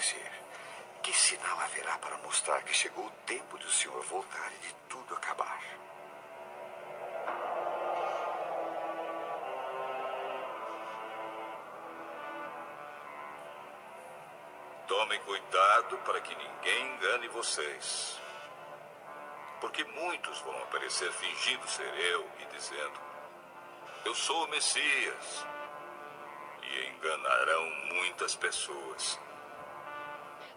dizer? Que sinal haverá para mostrar que chegou o tempo do Senhor voltar e de tudo acabar? Tomem cuidado para que ninguém engane vocês. Porque muitos vão aparecer fingindo ser eu e dizendo: eu sou o Messias. E enganarão muitas pessoas.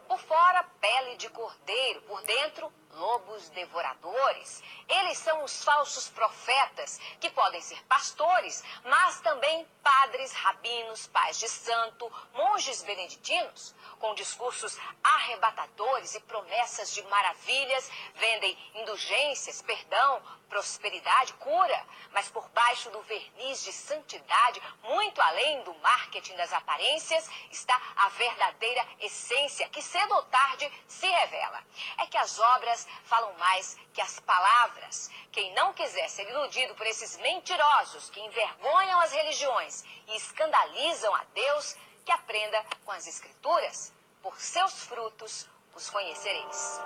Por fora, pele de cordeiro, por dentro, lobos devoradores. Eles são os falsos profetas, que podem ser pastores, mas também padres, rabinos, pais de santo, monges beneditinos, com discursos arrebatadores e promessas de maravilhas, vendem indulgências, perdão, prosperidade, cura, mas por baixo do verniz de santidade, muito além do marketing das aparências, está a verdadeira essência, que cedo ou tarde se revela. É que as obras falam mais que as palavras. Quem não quiser ser iludido por esses mentirosos que envergonham as religiões e escandalizam a Deus, que aprenda com as Escrituras. Por seus frutos os conhecereis.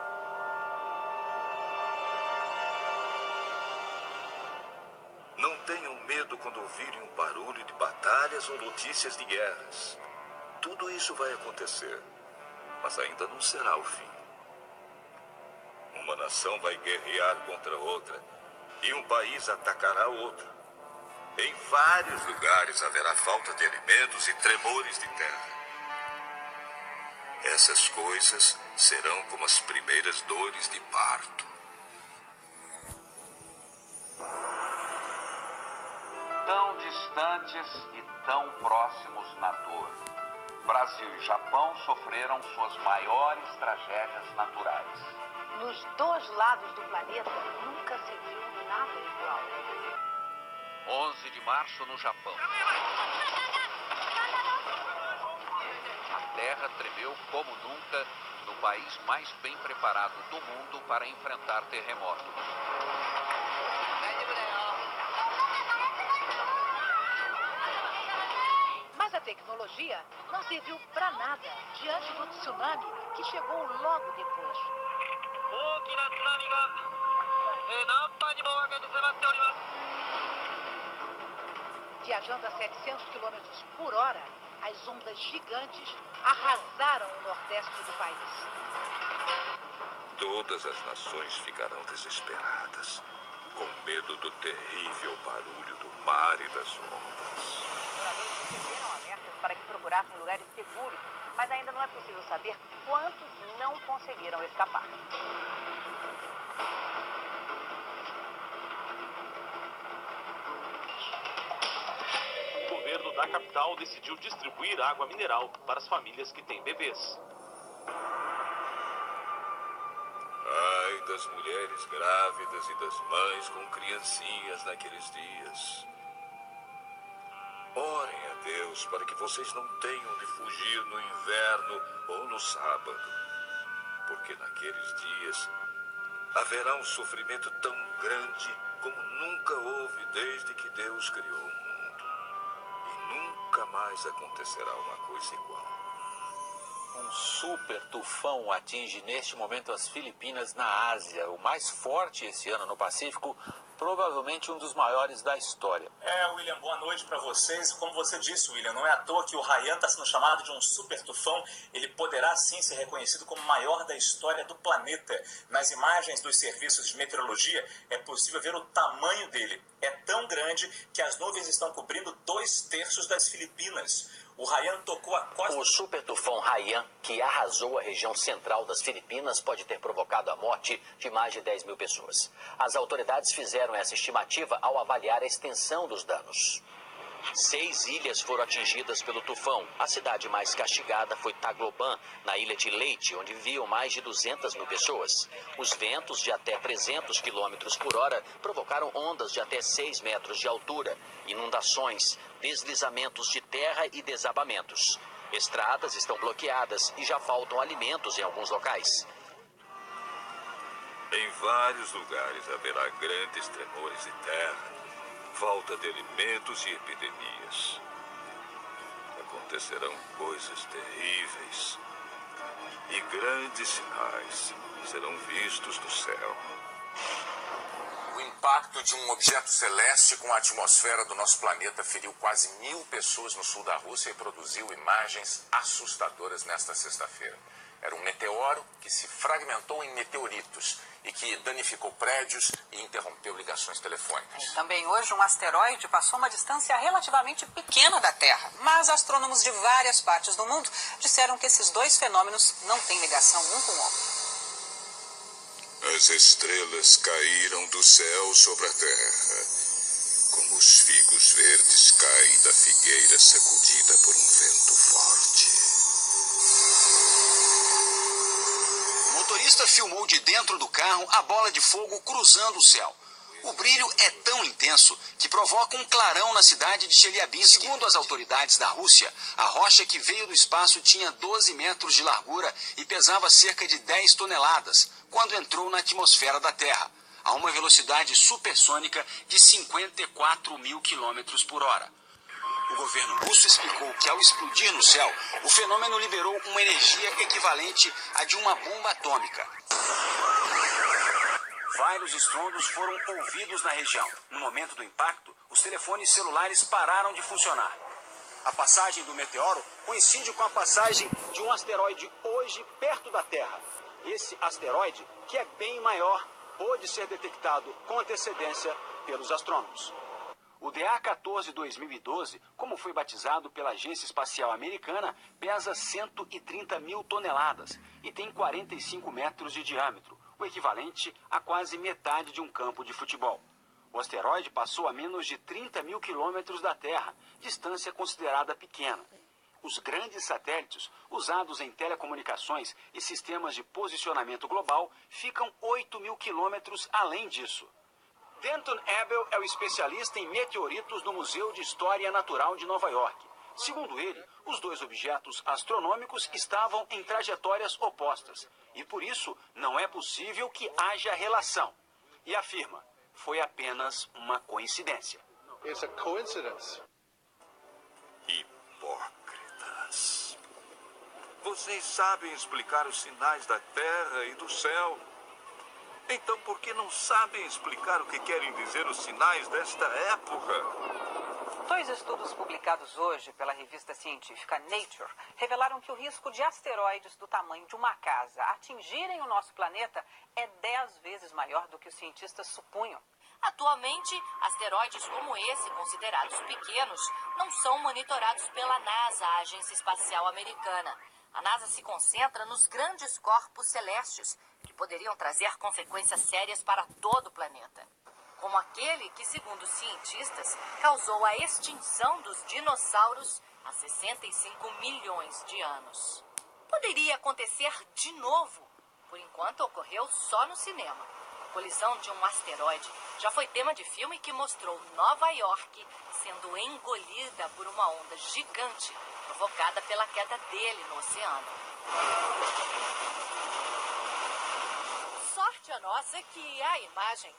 Não tenham medo quando ouvirem um barulho de batalhas ou notícias de guerras. Tudo isso vai acontecer, mas ainda não será o fim. Uma nação vai guerrear contra outra e um país atacará outro. Em vários lugares haverá falta de alimentos e tremores de terra. Essas coisas serão como as primeiras dores de parto. Tão distantes e tão próximos na dor. Brasil e Japão sofreram suas maiores tragédias naturais. Nos dois lados do planeta nunca se viu nada igual. 11 de março no Japão. A terra tremeu como nunca no país mais bem preparado do mundo para enfrentar terremotos. Mas a tecnologia não serviu para nada diante do tsunami que chegou logo depois. Viajando a 700 km por hora, as ondas gigantes arrasaram o nordeste do país. Todas as nações ficarão desesperadas, com medo do terrível barulho do mar e das ondas. Os moradores receberam alertas para que procurassem lugares seguros, mas ainda não é possível saber quantos não conseguiram escapar. O governo da capital decidiu distribuir água mineral para as famílias que têm bebês. Ai das mulheres grávidas e das mães com criancinhas naqueles dias. Orem a Deus para que vocês não tenham de fugir no inverno ou no sábado, porque naqueles dias haverá um sofrimento tão grande como nunca houve desde que Deus criou o mundo. E nunca mais acontecerá uma coisa igual. Um super tufão atinge neste momento as Filipinas na Ásia, o mais forte esse ano no Pacífico, provavelmente um dos maiores da história. William, boa noite para vocês. Como você disse, William, não é à toa que o Haiyan está sendo chamado de um super tufão. Ele poderá sim ser reconhecido como o maior da história do planeta. Nas imagens dos serviços de meteorologia é possível ver o tamanho dele. É tão grande que as nuvens estão cobrindo 2/3 das Filipinas. O Haiyan tocou a costa... O super tufão Haiyan, que arrasou a região central das Filipinas, pode ter provocado a morte de mais de 10 mil pessoas. As autoridades fizeram essa estimativa ao avaliar a extensão dos danos. 6 ilhas foram atingidas pelo tufão. A cidade mais castigada foi Tagloban, na ilha de Leyte, onde viviam mais de 200 mil pessoas. Os ventos de até 300 km por hora provocaram ondas de até 6 metros de altura, inundações, deslizamentos de terra e desabamentos. Estradas estão bloqueadas e já faltam alimentos em alguns locais. Em vários lugares haverá grandes tremores de terra, falta de alimentos e epidemias. Acontecerão coisas terríveis. e grandes sinais serão vistos do céu. O impacto de um objeto celeste com a atmosfera do nosso planeta feriu quase 1000 pessoas no sul da Rússia e produziu imagens assustadoras nesta sexta-feira. Era um meteoro que se fragmentou em meteoritos e que danificou prédios e interrompeu ligações telefônicas. Também hoje um asteroide passou uma distância relativamente pequena da Terra, mas astrônomos de várias partes do mundo disseram que esses dois fenômenos não têm ligação um com o outro. As estrelas caíram do céu sobre a terra, como os figos verdes caem da figueira sacudida por um vento forte. O motorista filmou de dentro do carro a bola de fogo cruzando o céu. O brilho é tão intenso que provoca um clarão na cidade de Chelyabinsk. Segundo as autoridades da Rússia, a rocha que veio do espaço tinha 12 metros de largura e pesava cerca de 10 toneladas quando entrou na atmosfera da Terra, a uma velocidade supersônica de 54.000 quilômetros por hora. O governo russo explicou que, ao explodir no céu, o fenômeno liberou uma energia equivalente à de uma bomba atômica. Vários estrondos foram ouvidos na região. No momento do impacto, os telefones celulares pararam de funcionar. A passagem do meteoro coincide com a passagem de um asteroide hoje perto da Terra. Esse asteroide, que é bem maior, pôde ser detectado com antecedência pelos astrônomos. O DA-14-2012, como foi batizado pela Agência Espacial Americana, pesa 130.000 toneladas e tem 45 metros de diâmetro, o equivalente a quase metade de um campo de futebol. O asteroide passou a menos de 30.000 quilômetros da Terra, distância considerada pequena. Os grandes satélites, usados em telecomunicações e sistemas de posicionamento global, ficam 8.000 quilômetros além disso. Denton Abel é o especialista em meteoritos do Museu de História Natural de Nova York. Segundo ele, os dois objetos astronômicos estavam em trajetórias opostas e, por isso, não é possível que haja relação. E afirma, foi apenas uma coincidência. It's a coincidence. Hipócritas. Vocês sabem explicar os sinais da Terra e do céu. Então, por que não sabem explicar o que querem dizer os sinais desta época? 2 estudos publicados hoje pela revista científica Nature revelaram que o risco de asteroides do tamanho de uma casa atingirem o nosso planeta é 10 vezes maior do que os cientistas supunham. Atualmente, asteroides como esse, considerados pequenos, não são monitorados pela NASA, a Agência Espacial Americana. A NASA se concentra nos grandes corpos celestes, que poderiam trazer consequências sérias para todo o planeta. Como aquele que, segundo os cientistas, causou a extinção dos dinossauros há 65 milhões de anos. Poderia acontecer de novo. Por enquanto, ocorreu só no cinema. A colisão de um asteroide já foi tema de filme que mostrou Nova York sendo engolida por uma onda gigante provocada pela queda dele no oceano. Sorte a nossa que a imagem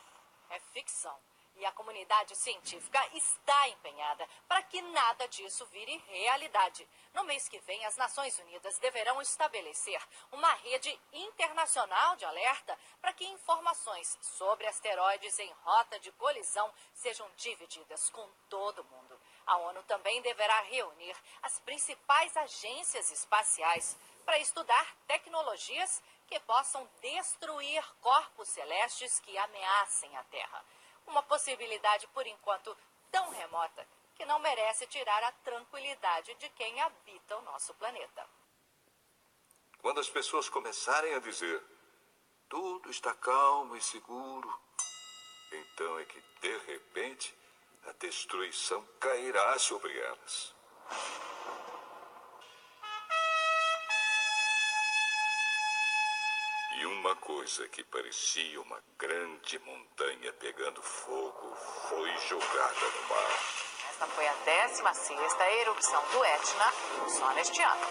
é ficção. E a comunidade científica está empenhada para que nada disso vire realidade. No mês que vem, as Nações Unidas deverão estabelecer uma rede internacional de alerta para que informações sobre asteroides em rota de colisão sejam divididas com todo mundo. A ONU também deverá reunir as principais agências espaciais para estudar tecnologias que possam destruir corpos celestes que ameacem a Terra. Uma possibilidade, por enquanto, tão remota que não merece tirar a tranquilidade de quem habita o nosso planeta. Quando as pessoas começarem a dizer tudo está calmo e seguro, então é que, de repente, a destruição cairá sobre elas. E uma coisa que parecia uma grande montanha pegando fogo foi jogada no mar. Esta foi a 16ª erupção do Etna só neste ano.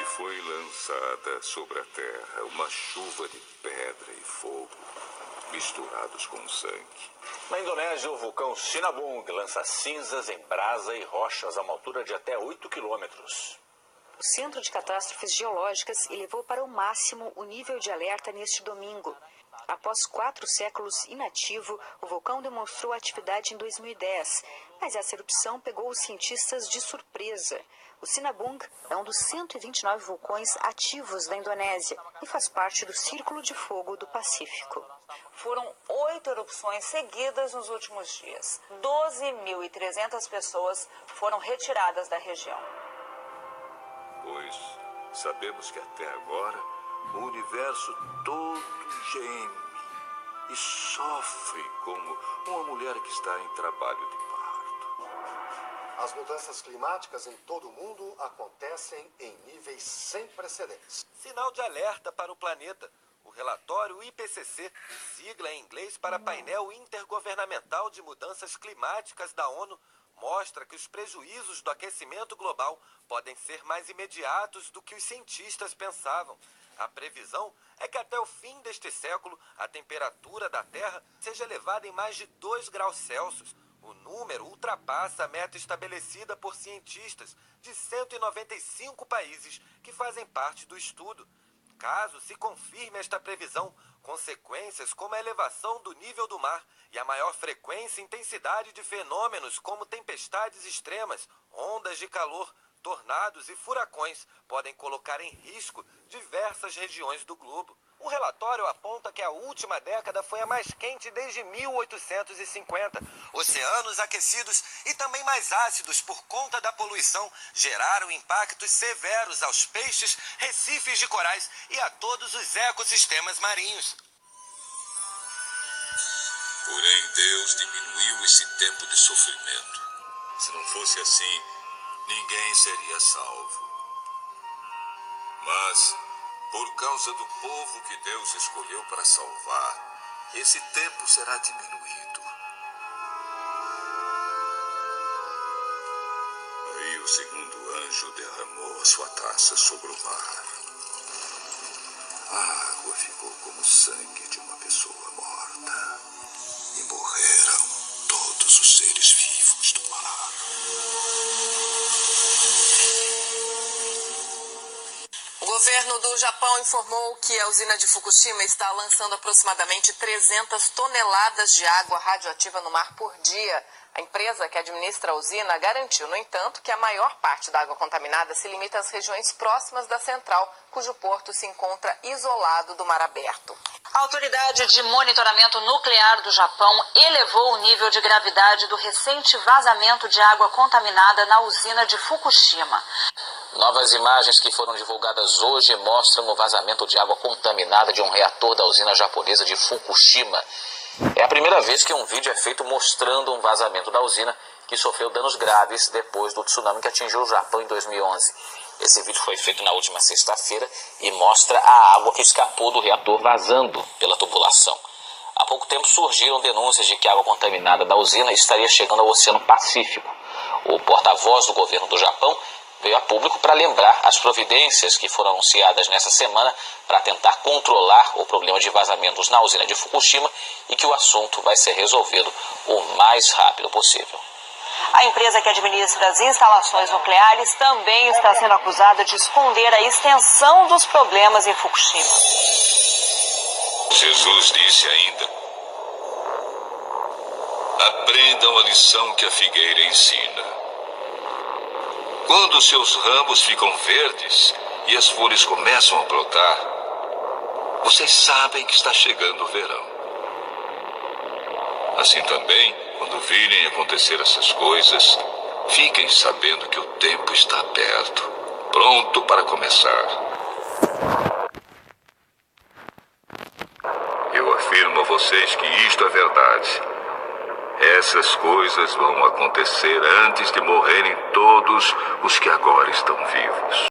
E foi lançada sobre a terra uma chuva de pedra e fogo, misturados com sangue. Na Indonésia, o vulcão Sinabung lança cinzas em brasa e rochas a uma altura de até 8 quilômetros. o Centro de Catástrofes Geológicas elevou para o máximo o nível de alerta neste domingo. Após 4 séculos inativo, o vulcão demonstrou atividade em 2010, mas essa erupção pegou os cientistas de surpresa. O Sinabung é um dos 129 vulcões ativos da Indonésia e faz parte do Círculo de Fogo do Pacífico. Foram 8 erupções seguidas nos últimos dias. 12.300 pessoas foram retiradas da região. Pois sabemos que até agora o universo todo geme e sofre como uma mulher que está em trabalho de parto. As mudanças climáticas em todo o mundo acontecem em níveis sem precedentes. Sinal de alerta para o planeta. O relatório IPCC, sigla em inglês para Painel Intergovernamental de Mudanças Climáticas da ONU, mostra que os prejuízos do aquecimento global podem ser mais imediatos do que os cientistas pensavam. A previsão é que até o fim deste século a temperatura da Terra seja elevada em mais de 2 graus Celsius. O número ultrapassa a meta estabelecida por cientistas de 195 países que fazem parte do estudo. Caso se confirme esta previsão, consequências como a elevação do nível do mar e a maior frequência e intensidade de fenômenos como tempestades extremas, ondas de calor, tornados e furacões podem colocar em risco diversas regiões do globo. O relatório aponta que a última década foi a mais quente desde 1850. Oceanos aquecidos e também mais ácidos por conta da poluição geraram impactos severos aos peixes, recifes de corais e a todos os ecossistemas marinhos. Porém, Deus diminuiu esse tempo de sofrimento. Se não fosse assim, ninguém seria salvo. Mas, por causa do povo que Deus escolheu para salvar, esse tempo será diminuído. Aí o segundo anjo derramou a sua taça sobre o mar. A água ficou como sangue de uma pessoa morta. E morreram todos os seres vivos do mar. O governo do Japão informou que a usina de Fukushima está lançando aproximadamente 300 toneladas de água radioativa no mar por dia. A empresa que administra a usina garantiu, no entanto, que a maior parte da água contaminada se limita às regiões próximas da central, cujo porto se encontra isolado do mar aberto. A Autoridade de Monitoramento Nuclear do Japão elevou o nível de gravidade do recente vazamento de água contaminada na usina de Fukushima. Novas imagens que foram divulgadas hoje mostram o vazamento de água contaminada de um reator da usina japonesa de Fukushima. É a primeira vez que um vídeo é feito mostrando um vazamento da usina que sofreu danos graves depois do tsunami que atingiu o Japão em 2011. Esse vídeo foi feito na última sexta-feira e mostra a água que escapou do reator vazando pela tubulação. Há pouco tempo surgiram denúncias de que a água contaminada da usina estaria chegando ao Oceano Pacífico. O porta-voz do governo do Japão veio a público para lembrar as providências que foram anunciadas nessa semana para tentar controlar o problema de vazamentos na usina de Fukushima e que o assunto vai ser resolvido o mais rápido possível. A empresa que administra as instalações nucleares também está sendo acusada de esconder a extensão dos problemas em Fukushima. Jesus disse ainda: aprendam a lição que a figueira ensina. Quando seus ramos ficam verdes e as folhas começam a brotar, vocês sabem que está chegando o verão. Assim também, quando virem acontecer essas coisas, fiquem sabendo que o tempo está perto, pronto para começar. Eu afirmo a vocês que isto é verdade. Essas coisas vão acontecer antes de morrerem todos os que agora estão vivos.